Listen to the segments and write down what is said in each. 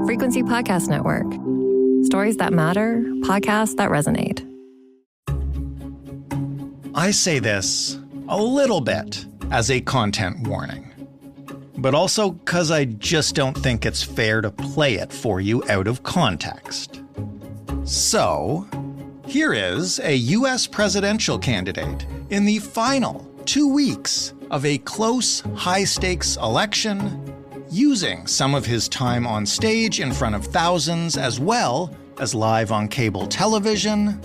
Frequency Podcast Network. Stories that matter, podcasts that resonate. I say this a little bit as a content warning, but also because I just don't think it's fair to play it for you out of context. So, here is a U.S. presidential candidate in the final 2 weeks of a close, high-stakes election, using some of his time on stage in front of thousands as well as live on cable television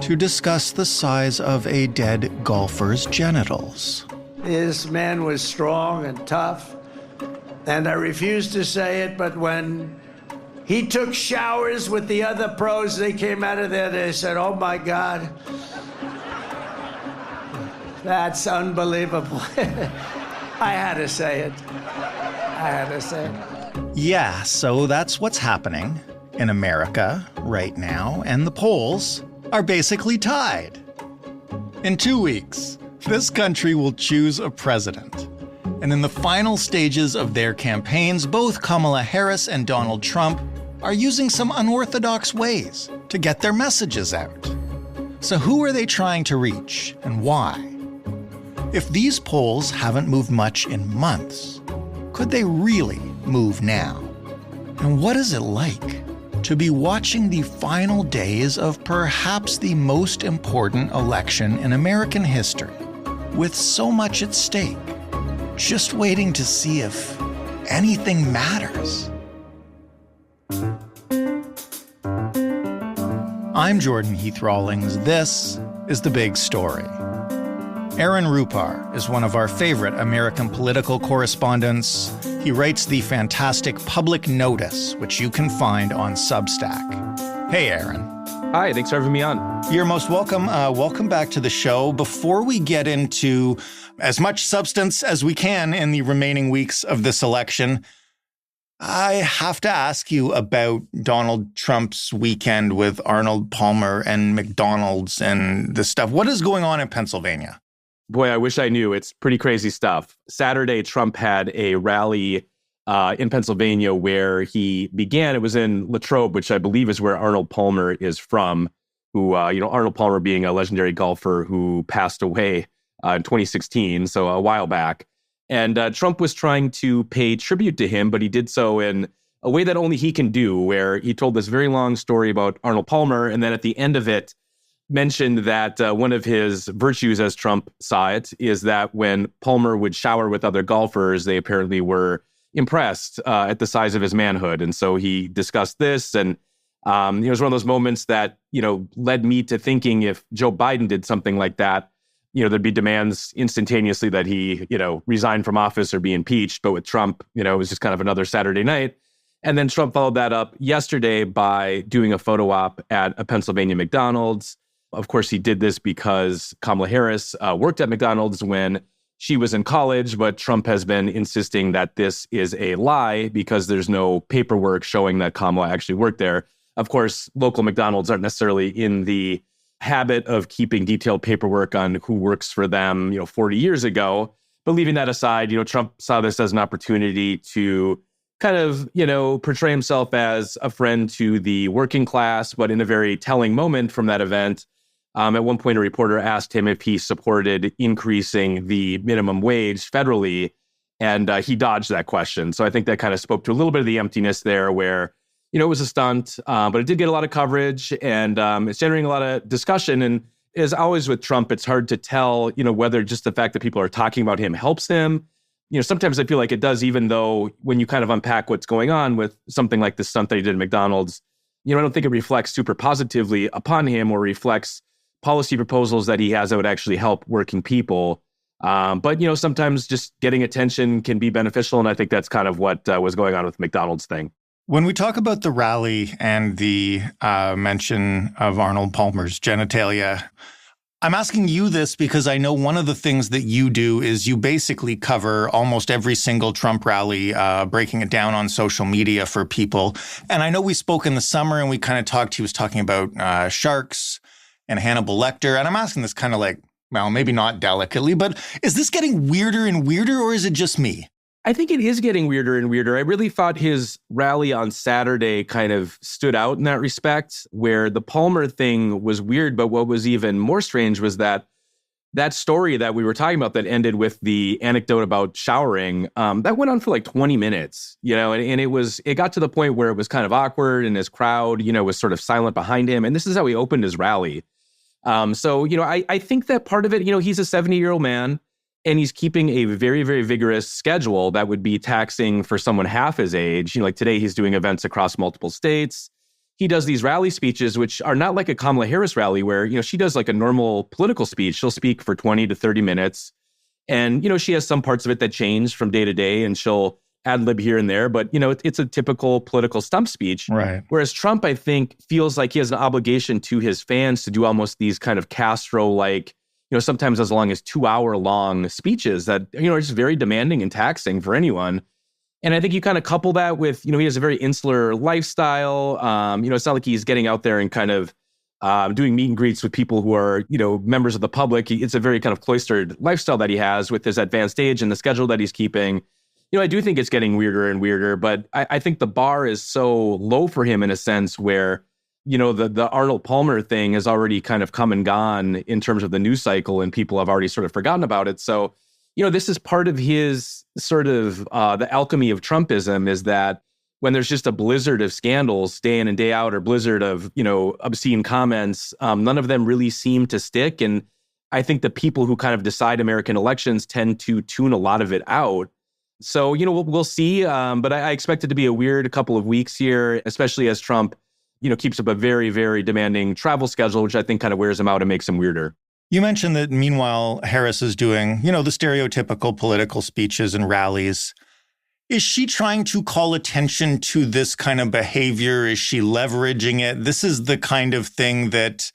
to discuss the size of a dead golfer's genitals. This man was strong and tough, and I refuse to say it, but when he took showers with the other pros, they came out of there, they said, "Oh my God, that's unbelievable." I had to say it. Yeah, so that's what's happening in America right now, and the polls are basically tied. In 2 weeks, this country will choose a president. And in the final stages of their campaigns, both Kamala Harris and Donald Trump are using some unorthodox ways to get their messages out. So who are they trying to reach, and why? If these polls haven't moved much in months, could they really move now? And what is it like to be watching the final days of perhaps the most important election in American history, with so much at stake, just waiting to see if anything matters? I'm Jordan Heath Rawlings. This is The Big Story. Aaron Rupar is one of our favorite American political correspondents. He writes the fantastic Public Notice, which you can find on Substack. Hey, Aaron. Hi, thanks for having me on. You're most welcome. Welcome back to the show. Before we get into as much substance as we can in the remaining weeks of this election, I have to ask you about Donald Trump's weekend with Arnold Palmer and McDonald's and this stuff. What is going on in Pennsylvania? Boy, I wish I knew. It's pretty crazy stuff. Saturday, Trump had a rally in Pennsylvania where he began. It was in Latrobe, which I believe is where Arnold Palmer is from, who, Arnold Palmer being a legendary golfer who passed away in 2016, so a while back. And Trump was trying to pay tribute to him, but he did so in a way that only he can do, where he told this very long story about Arnold Palmer, and then at the end of it, mentioned that one of his virtues, as Trump saw it, is that when Palmer would shower with other golfers, they apparently were impressed at the size of his manhood. And so he discussed this, and it was one of those moments that, led me to thinking if Joe Biden did something like that, there'd be demands instantaneously that he, resign from office or be impeached. But with Trump, it was just kind of another Saturday night. And then Trump followed that up yesterday by doing a photo op at a Pennsylvania McDonald's. Of course, he did this because Kamala Harris worked at McDonald's when she was in college, but Trump has been insisting that this is a lie because there's no paperwork showing that Kamala actually worked there. Of course, local McDonald's aren't necessarily in the habit of keeping detailed paperwork on who works for them, 40 years ago. But leaving that aside, Trump saw this as an opportunity to kind of, portray himself as a friend to the working class, but in a very telling moment from that event. At one point, a reporter asked him if he supported increasing the minimum wage federally, and he dodged that question. So I think that kind of spoke to a little bit of the emptiness there where, it was a stunt, but it did get a lot of coverage, and it's generating a lot of discussion. And as always with Trump, it's hard to tell, whether just the fact that people are talking about him helps him. Sometimes I feel like it does, even though when you kind of unpack what's going on with something like the stunt that he did at McDonald's, I don't think it reflects super positively upon him or reflects policy proposals that he has that would actually help working people. But sometimes just getting attention can be beneficial. And I think that's kind of what was going on with the McDonald's thing. When we talk about the rally and the mention of Arnold Palmer's genitalia, I'm asking you this because I know one of the things that you do is you basically cover almost every single Trump rally, breaking it down on social media for people. And I know we spoke in the summer and we kind of talked, he was talking about sharks and Hannibal Lecter. And I'm asking this kind of like, well, maybe not delicately, but is this getting weirder and weirder, or is it just me? I think it is getting weirder and weirder. I really thought his rally on Saturday kind of stood out in that respect, where the Palmer thing was weird. But what was even more strange was that story that we were talking about that ended with the anecdote about showering, that went on for like 20 minutes, and it got to the point where it was kind of awkward and his crowd, was sort of silent behind him. And this is how he opened his rally. So, I think that part of it, he's a 70-year-old man. And he's keeping a very, very vigorous schedule that would be taxing for someone half his age. Like today, he's doing events across multiple states. He does these rally speeches, which are not like a Kamala Harris rally where, she does like a normal political speech. She'll speak for 20 to 30 minutes. And, she has some parts of it that change from day to day and she'll ad lib here and there. But, it's a typical political stump speech. Right. Whereas Trump, I think, feels like he has an obligation to his fans to do almost these kind of Castro-like, sometimes as long as 2-hour-long speeches that, are just very demanding and taxing for anyone. And I think you kind of couple that with, he has a very insular lifestyle. It's not like he's getting out there and kind of doing meet and greets with people who are, members of the public. It's a very kind of cloistered lifestyle that he has with his advanced age and the schedule that he's keeping. I do think it's getting weirder and weirder, but I think the bar is so low for him in a sense where, the Arnold Palmer thing has already kind of come and gone in terms of the news cycle and people have already sort of forgotten about it. So, this is part of his sort of the alchemy of Trumpism is that when there's just a blizzard of scandals day in and day out or blizzard of, obscene comments, none of them really seem to stick. And I think the people who kind of decide American elections tend to tune a lot of it out. So, we'll see. But I expect it to be a weird couple of weeks here, especially as Trump keeps up a very, very demanding travel schedule, which I think kind of wears him out and makes him weirder. You mentioned that meanwhile, Harris is doing, the stereotypical political speeches and rallies. Is she trying to call attention to this kind of behavior? Is she leveraging it? This is the kind of thing that,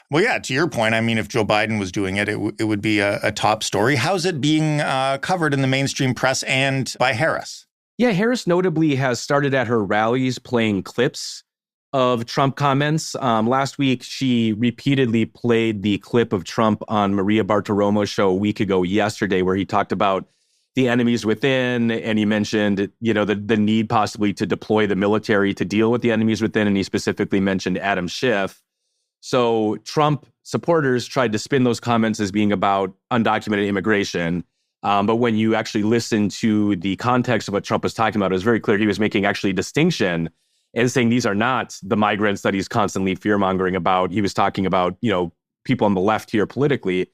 well, yeah, to your point, I mean, if Joe Biden was doing it, it would be a top story. How's it being covered in the mainstream press and by Harris? Yeah, Harris notably has started at her rallies playing clips of Trump comments. Last week, she repeatedly played the clip of Trump on Maria Bartiromo's show a week ago yesterday, where he talked about the enemies within, and he mentioned, the need possibly to deploy the military to deal with the enemies within, and he specifically mentioned Adam Schiff. So Trump supporters tried to spin those comments as being about undocumented immigration. But when you actually listen to the context of what Trump was talking about, it was very clear he was making actually distinction and saying these are not the migrants that he's constantly fear-mongering about. He was talking about, people on the left here politically.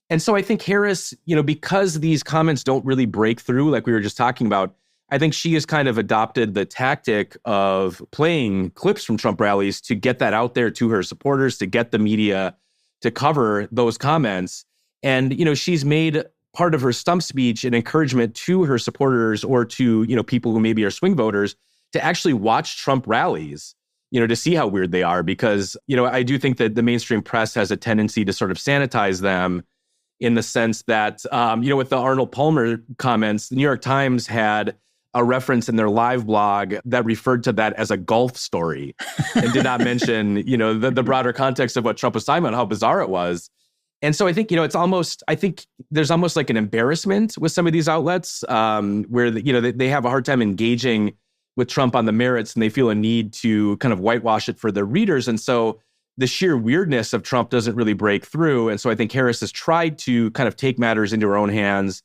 And so I think Harris, because these comments don't really break through like we were just talking about, I think she has kind of adopted the tactic of playing clips from Trump rallies to get that out there to her supporters, to get the media to cover those comments. And, she's made part of her stump speech an encouragement to her supporters or to, people who maybe are swing voters to actually watch Trump rallies, to see how weird they are. Because, I do think that the mainstream press has a tendency to sort of sanitize them in the sense that, with the Arnold Palmer comments, the New York Times had a reference in their live blog that referred to that as a Gulf story and did not mention, the broader context of what Trump was talking about, how bizarre it was. And so I think, I think there's almost like an embarrassment with some of these outlets where, they have a hard time engaging with Trump on the merits and they feel a need to kind of whitewash it for their readers. And so the sheer weirdness of Trump doesn't really break through. And so I think Harris has tried to kind of take matters into her own hands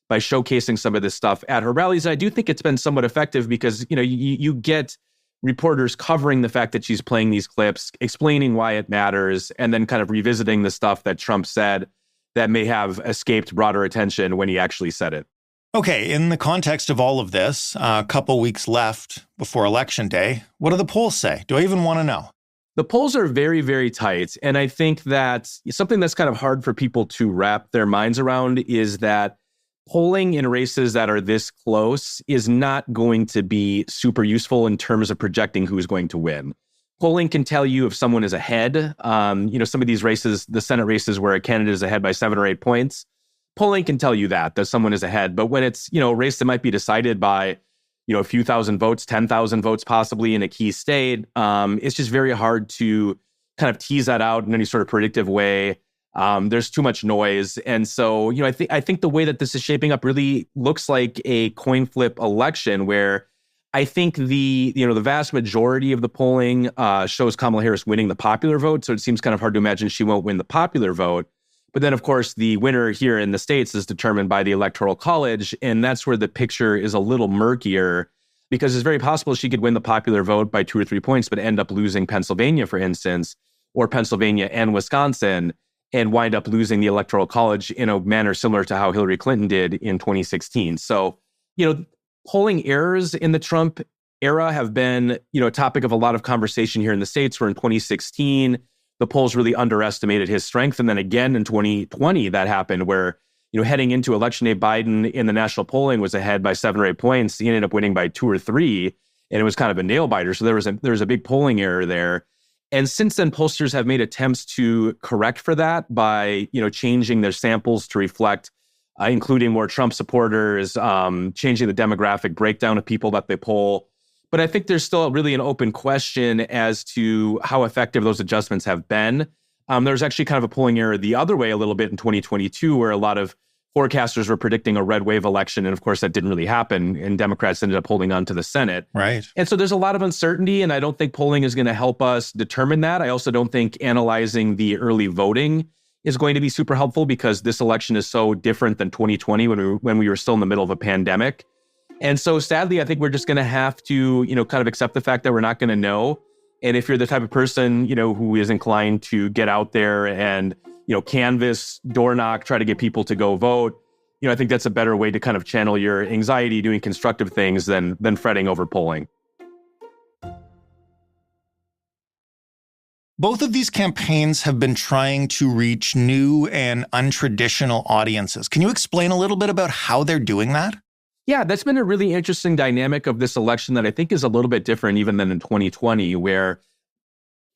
by showcasing some of this stuff at her rallies. And I do think it's been somewhat effective because, you get reporters covering the fact that she's playing these clips, explaining why it matters, and then kind of revisiting the stuff that Trump said that may have escaped broader attention when he actually said it. Okay, in the context of all of this, a couple weeks left before Election Day, what do the polls say? Do I even want to know? The polls are very, very tight. And I think that something that's kind of hard for people to wrap their minds around is that polling in races that are this close is not going to be super useful in terms of projecting who's going to win. Polling can tell you if someone is ahead. Some of these races, the Senate races where a candidate is ahead by 7 or 8 points, polling can tell you that someone is ahead. But when it's, a race that might be decided by, a few thousand votes, 10,000 votes possibly in a key state, it's just very hard to kind of tease that out in any sort of predictive way. There's too much noise. And so, I think the way that this is shaping up really looks like a coin flip election where I think the vast majority of the polling shows Kamala Harris winning the popular vote. So it seems kind of hard to imagine she won't win the popular vote. But then, of course, the winner here in the States is determined by the Electoral College. And that's where the picture is a little murkier because it's very possible she could win the popular vote by 2 or 3 points, but end up losing Pennsylvania, for instance, or Pennsylvania and Wisconsin, and wind up losing the Electoral College in a manner similar to how Hillary Clinton did in 2016. So, polling errors in the Trump era have been, a topic of a lot of conversation here in the States, where in 2016, the polls really underestimated his strength. And then again in 2020, that happened where, heading into election day, Biden in the national polling was ahead by 7 or 8 points. He ended up winning by 2 or 3, and it was kind of a nail biter. So there was a big polling error there. And since then, pollsters have made attempts to correct for that by, changing their samples to reflect, including more Trump supporters, changing the demographic breakdown of people that they poll. But I think there's still really an open question as to how effective those adjustments have been. There's actually kind of a polling error the other way a little bit in 2022, where a lot of forecasters were predicting a red wave election. And of course, that didn't really happen. And Democrats ended up holding on to the Senate. Right. And so there's a lot of uncertainty. And I don't think polling is going to help us determine that. I also don't think analyzing the early voting is going to be super helpful because this election is so different than 2020 when we were still in the middle of a pandemic. And so sadly, I think we're just going to have to, kind of accept the fact that we're not going to know. And if you're the type of person, who is inclined to get out there and, canvass, door knock, try to get people to go vote, I think that's a better way to kind of channel your anxiety doing constructive things than fretting over polling. Both of these campaigns have been trying to reach new and untraditional audiences. Can you explain a little bit about how they're doing that? Yeah, that's been a really interesting dynamic of this election that I think is a little bit different even than in 2020, where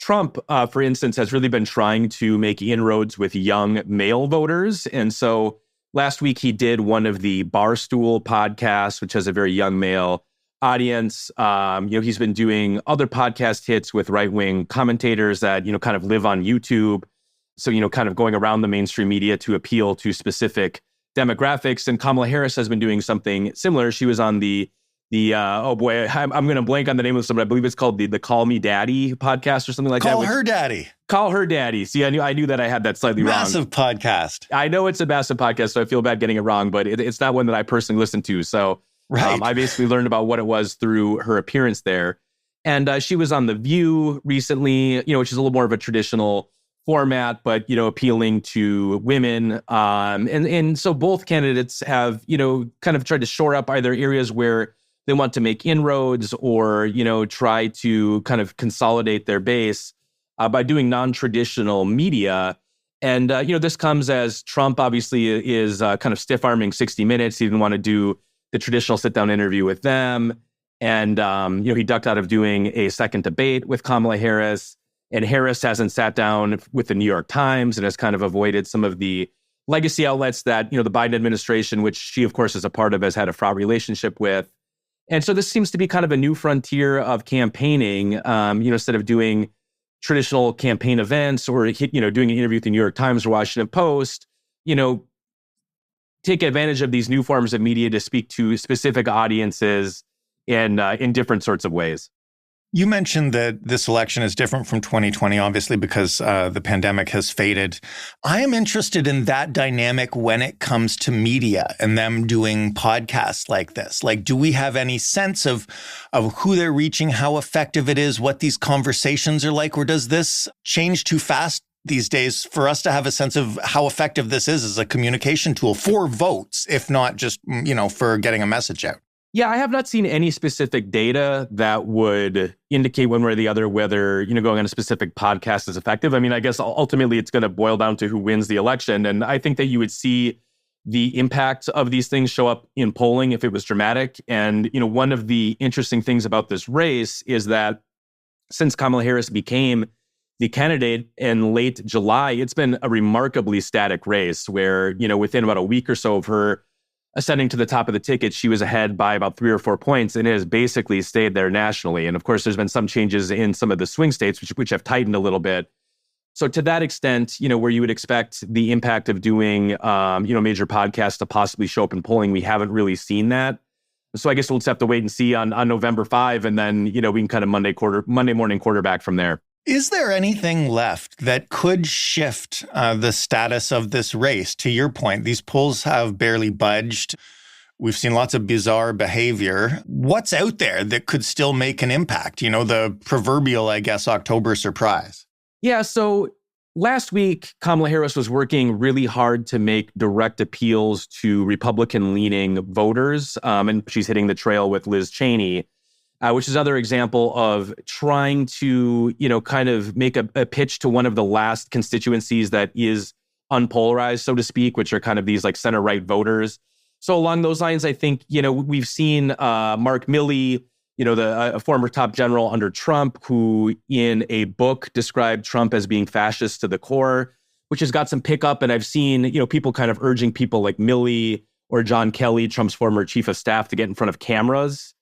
Trump, for instance, has really been trying to make inroads with young male voters. And so last week he did one of the Barstool podcasts, which has a very young male audience. He's been doing other podcast hits with right-wing commentators that, kind of live on YouTube. So, kind of going around the mainstream media to appeal to specific demographics. And Kamala Harris has been doing something similar. She was on I'm going to blank on the name of something. I believe it's called the Call Me Daddy podcast or something like that. Call her daddy. Call her daddy. See, I knew that I had that slightly wrong. Massive podcast. I know it's a massive podcast, so I feel bad getting it wrong, but it's not one that I personally listen to. So right. I basically learned about what it was through her appearance there. And she was on The View recently, which is a little more of a traditional format, but, appealing to women. And so both candidates have, kind of tried to shore up either areas where they want to make inroads or, try to kind of consolidate their base by doing non-traditional media. And, this comes as Trump obviously is kind of stiff-arming 60 Minutes. He didn't want to do the traditional sit-down interview with them. And, he ducked out of doing a second debate with Kamala Harris. And Harris hasn't sat down with the New York Times and has kind of avoided some of the legacy outlets that, the Biden administration, which she, of course, is a part of, has had a fraught relationship with. And so this seems to be kind of a new frontier of campaigning, instead of doing traditional campaign events or, doing an interview with the New York Times or Washington Post, take advantage of these new forms of media to speak to specific audiences and in different sorts of ways. You mentioned that this election is different from 2020, obviously, because the pandemic has faded. I am interested in that dynamic when it comes to media and them doing podcasts like this. Like, do we have any sense of who they're reaching, how effective it is, what these conversations are like? Or does this change too fast these days for us to have a sense of how effective this is as a communication tool for votes, if not just, for getting a message out? Yeah, I have not seen any specific data that would indicate one way or the other whether, going on a specific podcast is effective. I mean, I guess ultimately it's going to boil down to who wins the election. And I think that you would see the impact of these things show up in polling if it was dramatic. And, one of the interesting things about this race is that since Kamala Harris became the candidate in late July, it's been a remarkably static race where, within about a week or so of her ascending to the top of the ticket, she was ahead by about 3 or 4 points, and it has basically stayed there nationally. And of course, there's been some changes in some of the swing states, which have tightened a little bit. So to that extent, where you would expect the impact of doing, major podcasts to possibly show up in polling, we haven't really seen that. So I guess we'll just have to wait and see on November 5, and then, we can kind of Monday morning quarterback from there. Is there anything left that could shift the status of this race? To your point, these polls have barely budged. We've seen lots of bizarre behavior. What's out there that could still make an impact? The proverbial, I guess, October surprise. Yeah, so last week, Kamala Harris was working really hard to make direct appeals to Republican-leaning voters, and she's hitting the trail with Liz Cheney, which is another example of trying to, kind of make a pitch to one of the last constituencies that is unpolarized, so to speak, which are kind of these like center-right voters. So along those lines, I think, we've seen Mark Milley, a former top general under Trump, who in a book described Trump as being fascist to the core, which has got some pickup. And I've seen, people kind of urging people like Milley or John Kelly, Trump's former chief of staff, to get in front of cameras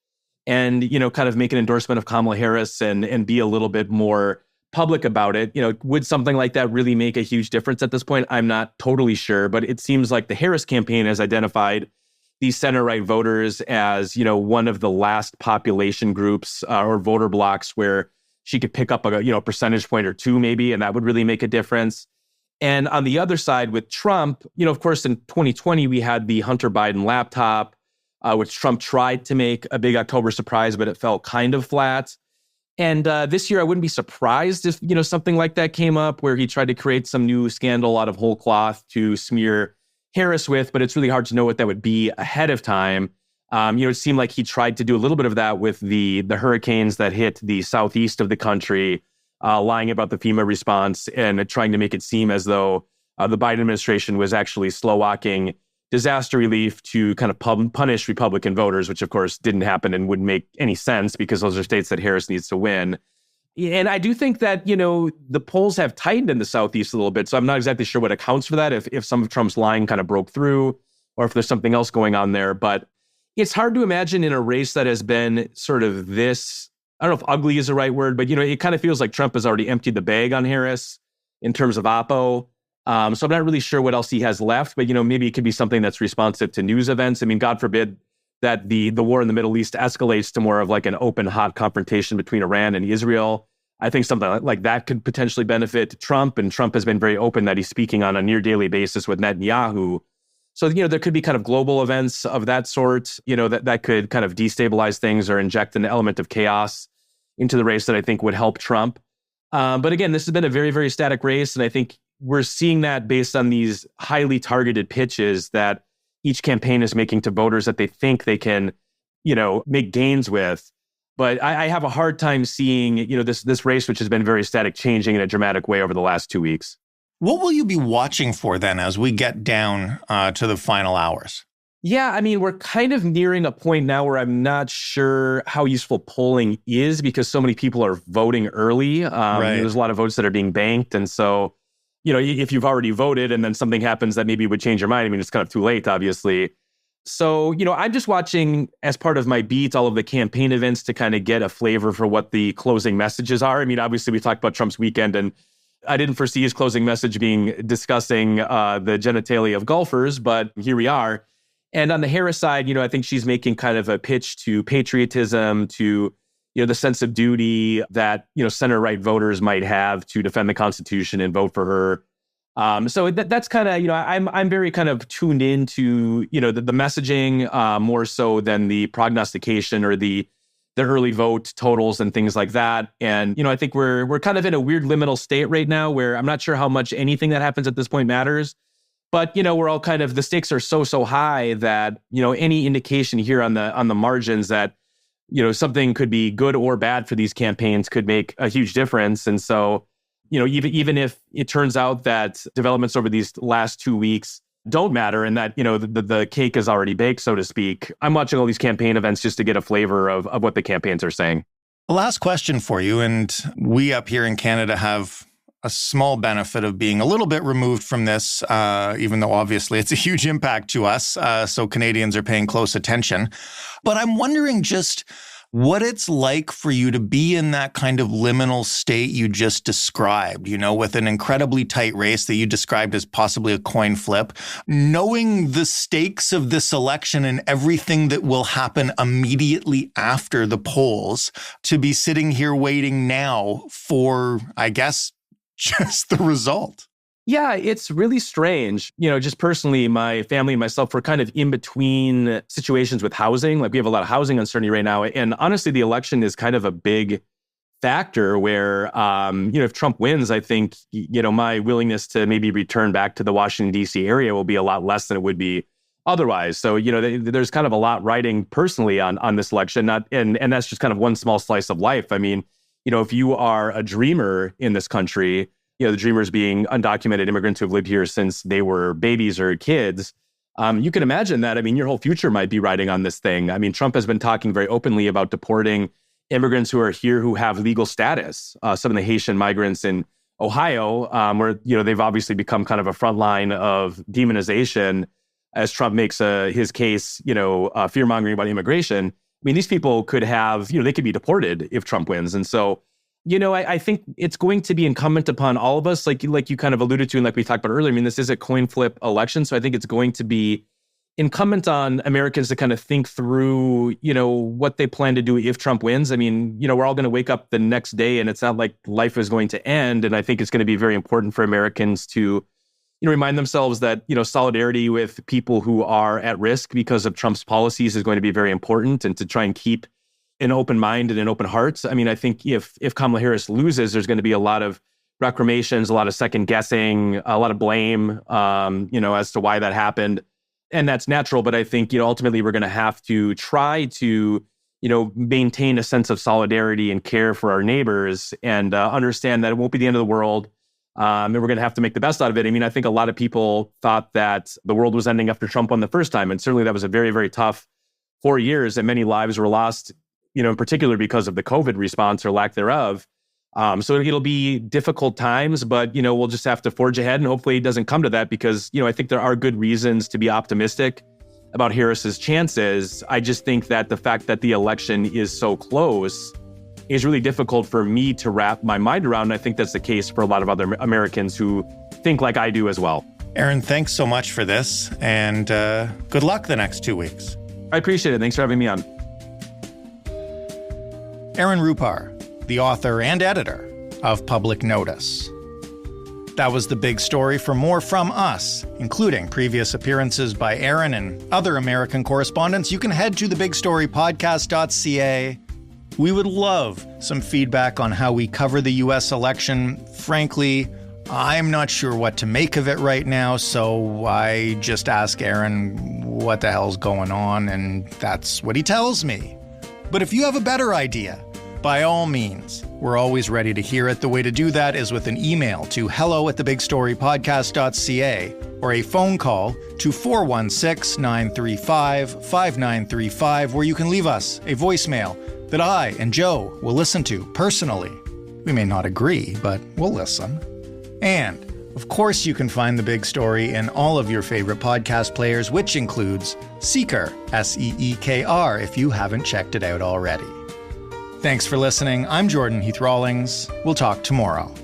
and, kind of make an endorsement of Kamala Harris and be a little bit more public about it. Would something like that really make a huge difference at this point? I'm not totally sure, but it seems like the Harris campaign has identified these center-right voters as, one of the last population groups or voter blocks where she could pick up a percentage point or two maybe, and that would really make a difference. And on the other side with Trump, of course, in 2020, we had the Hunter Biden laptop, which Trump tried to make a big October surprise, but it fell kind of flat. And this year, I wouldn't be surprised if, something like that came up where he tried to create some new scandal out of whole cloth to smear Harris with, but it's really hard to know what that would be ahead of time. It seemed like he tried to do a little bit of that with the hurricanes that hit the southeast of the country, lying about the FEMA response and trying to make it seem as though the Biden administration was actually slow-walking disaster relief to kind of punish Republican voters, which of course didn't happen and wouldn't make any sense because those are states that Harris needs to win. And I do think that, the polls have tightened in the Southeast a little bit. So I'm not exactly sure what accounts for that, if some of Trump's lying kind of broke through or if there's something else going on there. But it's hard to imagine in a race that has been sort of this, I don't know if ugly is the right word, but, it kind of feels like Trump has already emptied the bag on Harris in terms of oppo. So I'm not really sure what else he has left, but, maybe it could be something that's responsive to news events. I mean, God forbid that the war in the Middle East escalates to more of like an open, hot confrontation between Iran and Israel. I think something like that could potentially benefit Trump, and Trump has been very open that he's speaking on a near daily basis with Netanyahu. So, there could be kind of global events of that sort, that could kind of destabilize things or inject an element of chaos into the race that I think would help Trump. But again, this has been a very, very static race, and I think we're seeing that based on these highly targeted pitches that each campaign is making to voters that they think they can, make gains with. But I have a hard time seeing, this race, which has been very static, changing in a dramatic way over the last 2 weeks. What will you be watching for then as we get down to the final hours? Yeah, I mean, we're kind of nearing a point now where I'm not sure how useful polling is because so many people are voting early. Right. There's a lot of votes that are being banked. And so, if you've already voted and then something happens that maybe would change your mind, I mean, it's kind of too late, obviously. So, I'm just watching as part of my beat all of the campaign events to kind of get a flavor for what the closing messages are. I mean, obviously, we talked about Trump's weekend, and I didn't foresee his closing message being discussing the genitalia of golfers, but here we are. And on the Harris side, I think she's making kind of a pitch to patriotism, to, the sense of duty that, center-right voters might have to defend the Constitution and vote for her. So that's kind of, I'm very kind of tuned into, the messaging more so than the prognostication or the early vote totals and things like that. And, I think we're kind of in a weird liminal state right now where I'm not sure how much anything that happens at this point matters. But, we're all kind of, the stakes are so high that, any indication here on the margins that, something could be good or bad for these campaigns could make a huge difference. And so, even if it turns out that developments over these last 2 weeks don't matter and that, the cake is already baked, so to speak, I'm watching all these campaign events just to get a flavor of what the campaigns are saying. Last question for you. And we up here in Canada have a small benefit of being a little bit removed from this, even though obviously it's a huge impact to us. So Canadians are paying close attention. But I'm wondering just what it's like for you to be in that kind of liminal state you just described, with an incredibly tight race that you described as possibly a coin flip, knowing the stakes of this election and everything that will happen immediately after the polls, to be sitting here waiting now for, I guess, just the result. Yeah, it's really strange. Just personally, my family and myself, we're kind of in between situations with housing. Like, we have a lot of housing uncertainty right now. And honestly, the election is kind of a big factor where, if Trump wins, I think, my willingness to maybe return back to the Washington, D.C. area will be a lot less than it would be otherwise. So, there's kind of a lot riding personally on this election. And that's just kind of one small slice of life. I mean, if you are a dreamer in this country, the dreamers being undocumented immigrants who have lived here since they were babies or kids, you can imagine that, your whole future might be riding on this thing. Trump has been talking very openly about deporting immigrants who are here who have legal status. Some of the Haitian migrants in Ohio, where, they've obviously become kind of a front line of demonization as Trump makes his case, fear-mongering about immigration. These people could have, they could be deported if Trump wins. And so, I think it's going to be incumbent upon all of us, like you kind of alluded to, and like we talked about earlier. This is a coin flip election. So I think it's going to be incumbent on Americans to kind of think through, what they plan to do if Trump wins. We're all going to wake up the next day and it's not like life is going to end. And I think it's going to be very important for Americans to, remind themselves that, solidarity with people who are at risk because of Trump's policies is going to be very important, and to try and keep an open mind and an open heart. I think if Kamala Harris loses, there's going to be a lot of recriminations, a lot of second guessing, a lot of blame, as to why that happened. And that's natural. But I think, ultimately we're going to have to try to, maintain a sense of solidarity and care for our neighbors, and understand that it won't be the end of the world. And we're going to have to make the best out of it. I think a lot of people thought that the world was ending after Trump won the first time. And certainly that was a very, very tough 4 years, and many lives were lost, in particular because of the COVID response or lack thereof. So it'll be difficult times, but, we'll just have to forge ahead, and hopefully it doesn't come to that, because, I think there are good reasons to be optimistic about Harris's chances. I just think that the fact that the election is so close is really difficult for me to wrap my mind around. And I think that's the case for a lot of other Americans who think like I do as well. Aaron, thanks so much for this, and good luck the next 2 weeks. I appreciate it. Thanks for having me on. Aaron Rupar, the author and editor of Public Notice. That was the big story. For more from us, including previous appearances by Aaron and other American correspondents, you can head to thebigstorypodcast.ca. We would love some feedback on how we cover the U.S. election. Frankly, I'm not sure what to make of it right now, so I just ask Aaron what the hell's going on, and that's what he tells me. But if you have a better idea, by all means, we're always ready to hear it. The way to do that is with an email to hello@thebigstorypodcast.ca or a phone call to 416-935-5935, where you can leave us a voicemail that I and Joe will listen to personally. We may not agree, but we'll listen. And, of course, you can find The Big Story in all of your favorite podcast players, which includes Seeker, Seekr, if you haven't checked it out already. Thanks for listening. I'm Jordan Heath Rawlings. We'll talk tomorrow.